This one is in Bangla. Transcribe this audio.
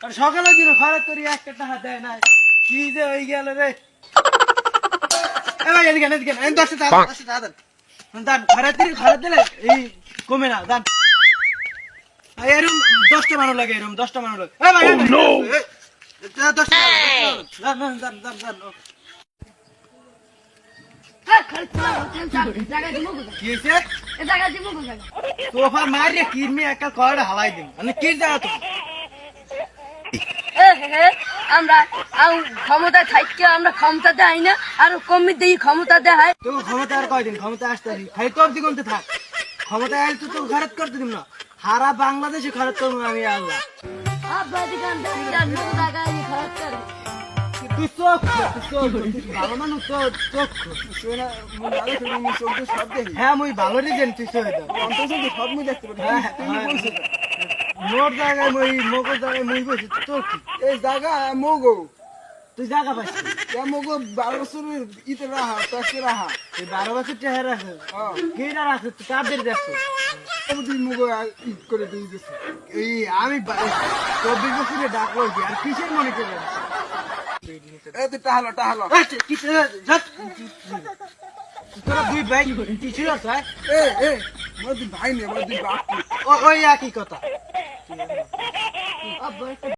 আর সকালে দিন খরচ করি একটা টাকা দেয় না কি যে হয়ে গেল রে ভাই এদিকে এদিকে 10 টাকা 10 টাকা দান খরচ দিলে এই কমে না দান এরকম 10টা মানুষ লাগে এরকম 10টা মানুষ লাগে ভাই 10 টাকা দান দান দান দান সোফা মারিয়ে কিরমি একটা কয়টা হালাই দিন মানে কি জায়গা তো আমরা ক্ষমতা থাকতে আমরা ক্ষমতা দেয় না আর কমি দিয়ে ক্ষমতা দেয় তো ক্ষমতা আর কয়দিন ক্ষমতা আসতে খাই তোর দিগন্তে থাক ক্ষমতা আইল তো খরচ করতে দিম না সারা বাংলাদেশে খরচ করবো আমি আল্লাহ তুই চোখ ভালো মানুষ চোখ হ্যাঁ মুই ভালো রিজেন তুই চোখ সব মুই দেখতে পারি মোর জায়গায় মই মগর জায়গায় মই বসে চোখ এই জায়গা মগো তুই জায়গা পাইছিস মগো 12 বছরের ইতে রাহা তাকে রাহা তুই 12 বছর চেহারা আছে কেটা আছে তুই কাদের দেখছো তুই মগো ঈদ করে দিয়ে গেছে এই আমি 24 বছরে ডাকলো আর কিসের মনে করে এই তো টাহালো তোরা দুই ভাই কি ছিল স্যার এ মোর দুই ভাই নেই মোর দুই বাপ ওই একই কথা